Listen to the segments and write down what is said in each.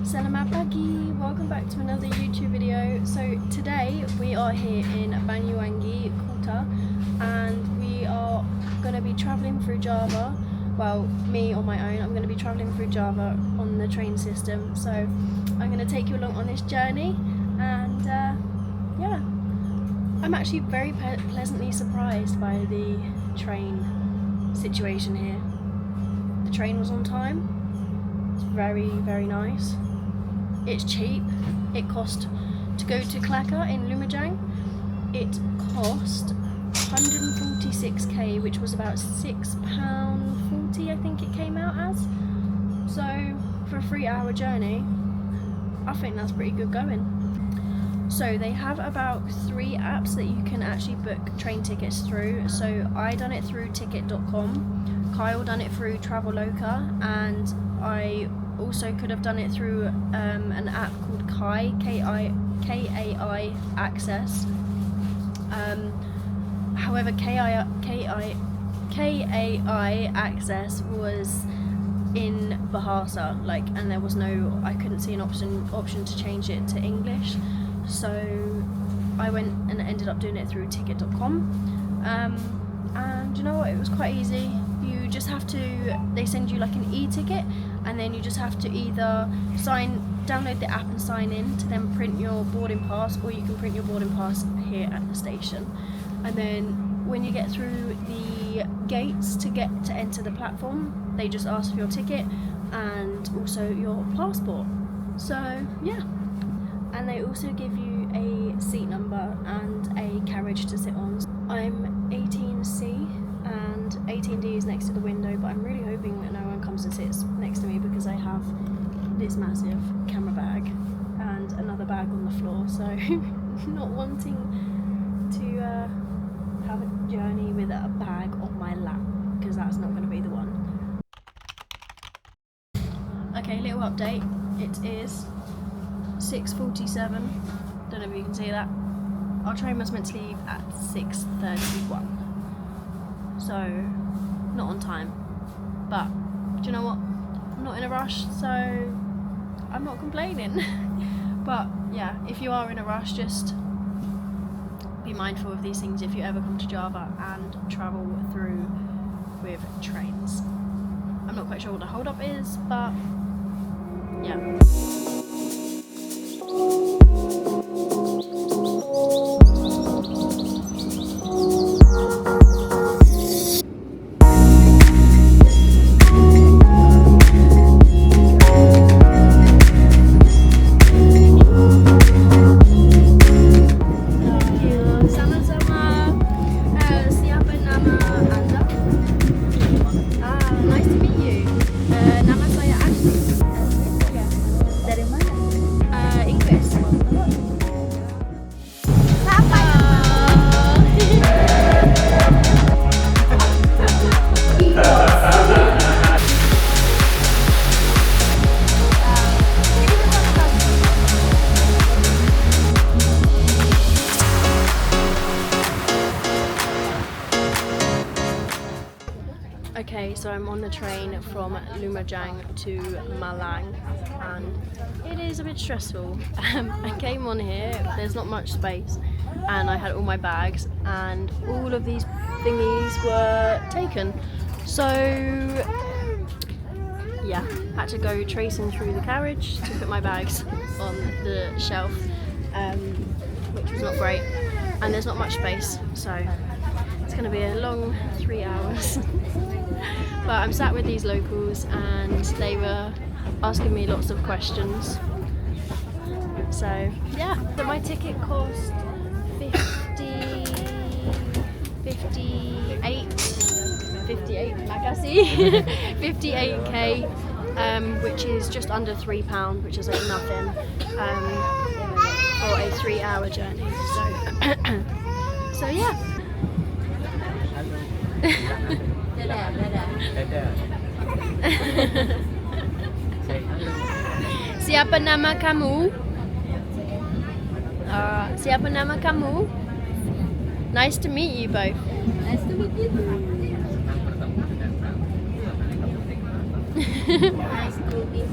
Selamat pagi, welcome back to another YouTube video. So today we are here in Banyuwangi, Kuta, and we are going to be travelling through Java. Well, me on my own, I'm going to be travelling through Java on the train system. So I'm going to take you along on this journey, and yeah, I'm actually very pleasantly surprised by the train situation here. The train was on time. It's very, very nice. It's cheap. It cost, to go to Klaka in Lumajang, it cost 146k, which was about £6.40 I think it came out as. So for a 3-hour journey, I think that's pretty good going. So they have about 3 apps that you can actually book train tickets through. So I done it through ticket.com, Kyle done it through Traveloka, and I also could have done it through an app called Kai Access. However, Kai Access was in Bahasa, and there was no, I couldn't see an option to change it to English. So I went and ended up doing it through ticket.com, and you know what, it was quite easy. You just have to, they send you like an e-ticket, and then you just have to either download the app and sign in to then print your boarding pass, or you can print your boarding pass here at the station. And then when you get through the gates to enter the platform, they just ask for your ticket and also your passport. So yeah, and they also give you a seat number and a carriage to sit on. I'm 18C and 18D is next to the window, but I'm really hoping that no one comes and sits next to me because I have this massive camera bag and another bag on the floor, so not wanting to have a journey with a bag on my lap, because that's not going to be the one. Okay, little update. It is 6:47. Don't know if you can see that. Our train was meant to leave at 6:31. So, not on time. But, do you know what? I'm not in a rush, so I'm not complaining. But, yeah, if you are in a rush, just be mindful of these things if you ever come to Java and travel through with trains. I'm not quite sure what the hold up is, but, yeah. Okay, so I'm on the train from Lumajang to Malang, and it is a bit stressful. I came on here, there's not much space, and I had all my bags, and all of these thingies were taken. So, yeah, had to go tracing through the carriage to put my bags on the shelf, which was not great, and there's not much space, so it's going to be a long 3 hours. But I'm sat with these locals and they were asking me lots of questions. So yeah, my ticket cost 58 makasih 58k, which is just under £3, which is like nothing, for a 3-hour journey. So yeah. Siapa nama kamu? Siapa nama kamu? Nice to meet you both. Nice to meet you. Nice to meet you.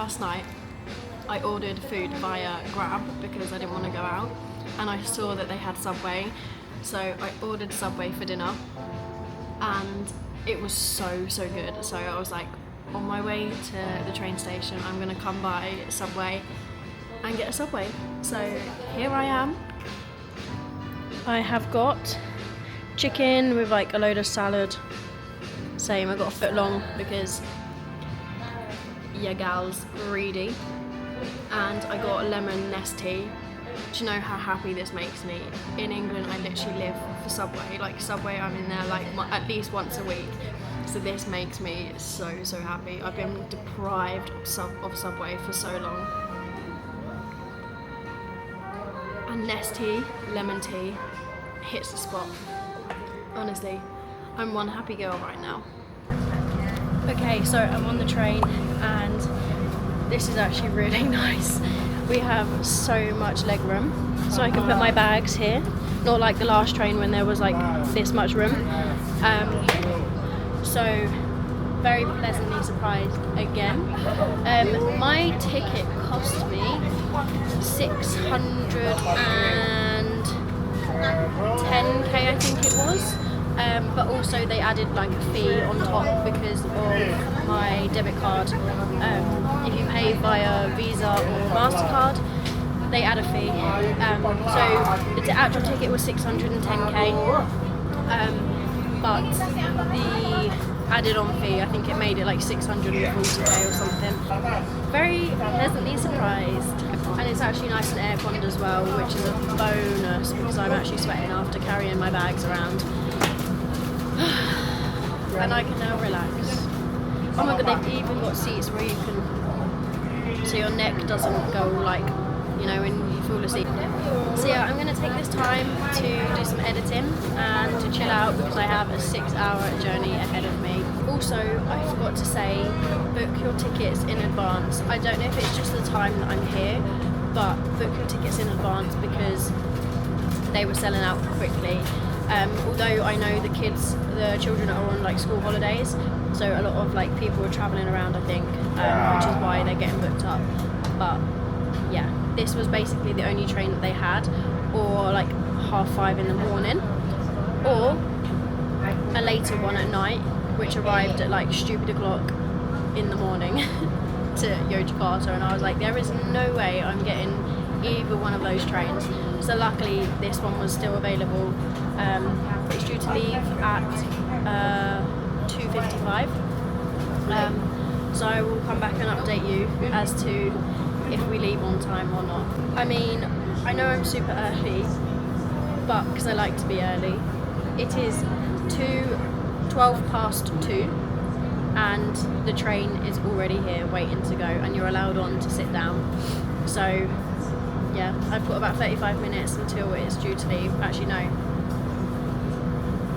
last night I ordered food via Grab because I didn't want to go out, and I saw that they had Subway, so I ordered Subway for dinner, and it was so good. So I was like, on my way to the train station, I'm gonna come by Subway and get a Subway. So here I am. I have got chicken with like a load of salad. Same, I got a foot long because your gal's greedy. And I got a lemon nest tea. Do you know how happy this makes me? In England, I literally live for Subway. Like Subway, I'm in there like at least once a week. So this makes me so happy. I've been deprived of Subway for so long. And nest tea, lemon tea, hits the spot. Honestly, I'm one happy girl right now. Okay, so I'm on the train and this is actually really nice. We have so much leg room, so I can put my bags here. Not like the last train when there was like this much room. So very pleasantly surprised again. My ticket cost me 610k, I think it was. But also they added like a fee on top because of my debit card. If you pay via Visa or MasterCard, they add a fee. So the actual ticket was 610k, but the added on fee, I think it made it like 640k or something. Very pleasantly surprised. And it's actually nice and air-conned as well, which is a bonus because I'm actually sweating after carrying my bags around. And I can now relax. Oh my god, they've even got seats where you can, so your neck doesn't go like, you know, when you fall asleep. So yeah, I'm going to take this time to do some editing and to chill out because I have a 6-hour journey ahead of me. Also, I forgot to say, book your tickets in advance. I don't know if it's just the time that I'm here, but book your tickets in advance because they were selling out quickly. Although I know the children are on like school holidays, so a lot of like people are travelling around, I think, which is why they're getting booked up. But yeah, this was basically the only train that they had, or like 5:30 in the morning, or a later one at night, which arrived at like stupid o'clock in the morning to Yogyakarta, and I was like, there is no way I'm getting either one of those trains. So luckily this one was still available. It's due to leave at 2:55. So I will come back and update you as to if we leave on time or not. I mean, I know I'm super early, but because I like to be early, it is 12 past 2 and the train is already here waiting to go, and you're allowed on to sit down. So yeah, I've got about 35 minutes until it's due to leave. Actually no,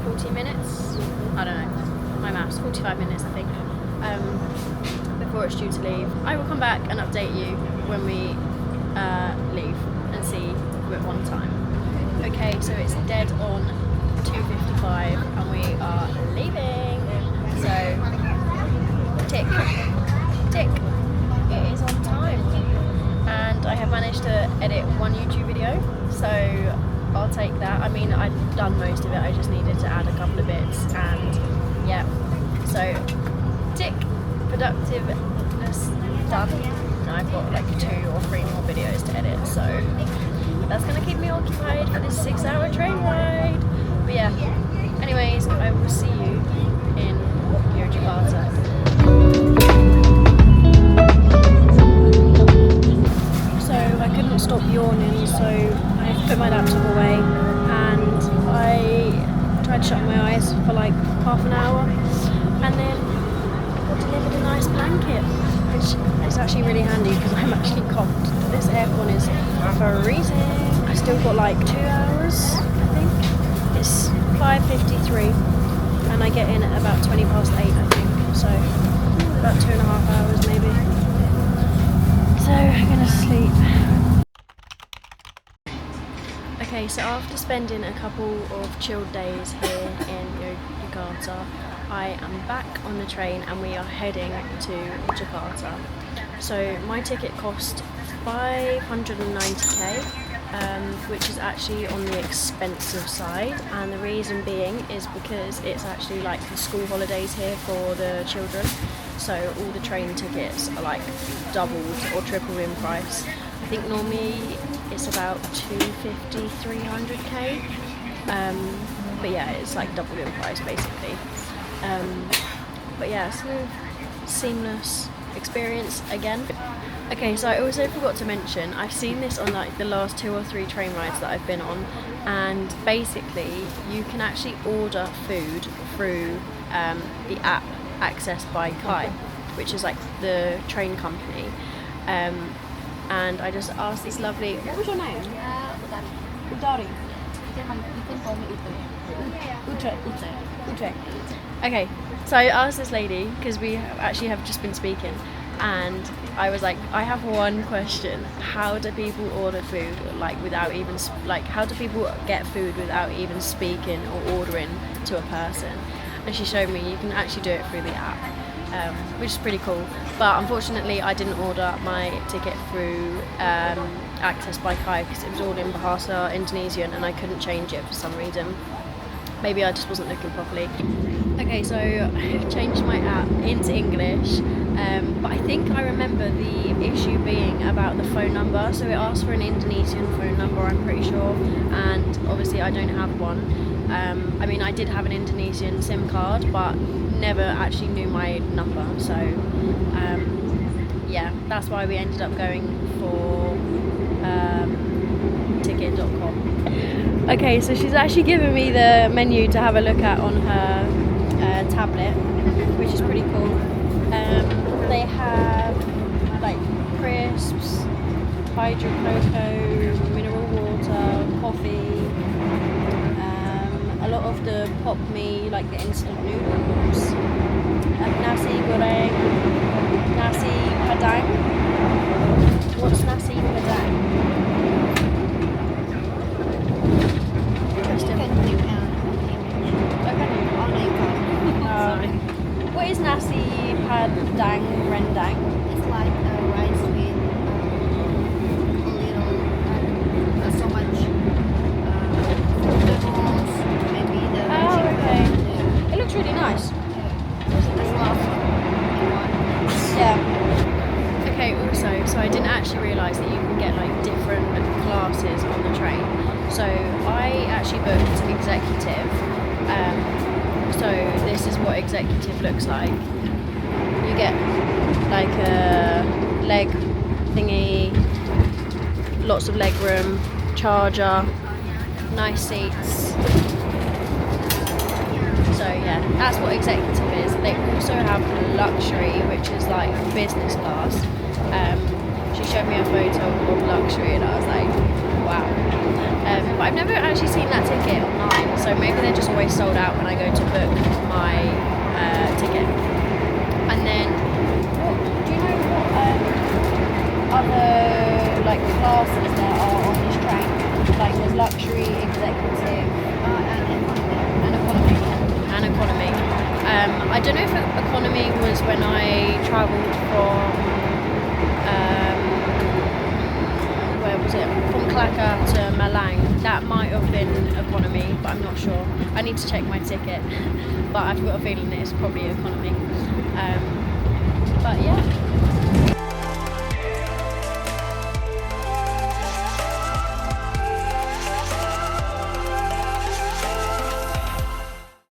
40 minutes? I don't know, my maths, 45 minutes I think, before it's due to leave. I will come back and update you when we leave and see if we're on time. Okay, so it's dead on 2:55 and we are leaving. So, tick, tick, it is on time. And I have managed to edit one YouTube video, so I'll take that. I mean, I've done most of it, I just needed to add a couple of bits, and yeah, so tick, productiveness done. Now I've got like 2 or 3 more videos to edit, so that's gonna keep me occupied for this 6-hour train ride. But yeah, anyways, I will see you in Yogyakarta. I couldn't stop yawning, so I put my laptop away and I tried to shut my eyes for like half an hour, and then I got delivered a nice blanket, which is actually really handy because I'm actually cold. This aircon is freezing. I still got like 2 hours, I think. It's 5:53 and I get in at about 20 past 8, I think, so about 2.5 hours maybe. So I'm gonna sleep. Okay, so after spending a couple of chilled days here in Yogyakarta, I am back on the train and we are heading to Jakarta. So my ticket cost 590k, which is actually on the expensive side, and the reason being is because it's actually like the school holidays here for the children, so all the train tickets are like doubled or tripled in price. I think normally it's about 250, 300k, but yeah, it's like doubled in price basically. But yeah, smooth, seamless experience again. Okay, so I also forgot to mention, I've seen this on like the last 2 or 3 train rides that I've been on, and basically you can actually order food through the app accessed by Kai, which is like the train company. And I just asked this lovely, what was your name? Udari. You can call me Utre. Okay, so I asked this lady, because we actually have just been speaking, and I was like, I have one question: how do people order food like without even how do people get food without even speaking or ordering to a person? And she showed me you can actually do it through the app, which is pretty cool. But unfortunately I didn't order my ticket through Access by Kai because it was all in Bahasa Indonesian and I couldn't change it for some reason. Maybe I just wasn't looking properly. Okay, so I've changed my app into English, but I think I remember the issue being about the phone number. So it asked for an Indonesian phone number, I'm pretty sure, and obviously I don't have one. I mean, I did have an Indonesian SIM card, but never actually knew my number. So yeah, that's why we ended up going for ticket.com. Okay, so she's actually given me the menu to have a look at on her tablet, which is pretty cool. They have like crisps, hydro cocoa, mineral water, coffee, a lot of the pop me, like the instant noodles, nasi goreng, nasi padang. What's nasi padang? What is nasi padang rendang? It's like rice with a little, so much vegetables, maybe the chicken. Okay. Yeah. It looks really nice. There's a lot of Yeah. Okay, also, so I didn't actually realise that you can get like different classes on the train. So I actually booked executive. So this is what executive looks like. You get like a leg thingy, lots of leg room, charger, nice seats. So yeah, that's what executive is. They also have luxury, which is like business class. She showed me a photo of luxury and I was like, wow. But I've never actually seen that ticket online, so maybe they're just always sold out when I go to book my ticket. And then, do you know what other like classes there are on this train? Like there's luxury, executive, and economy. And economy. I don't know if economy was when I travelled from where was it? From Klaka to Malang. That might have been economy, but I'm not sure. I need to check my ticket, but I've got a feeling that it's probably economy. But yeah.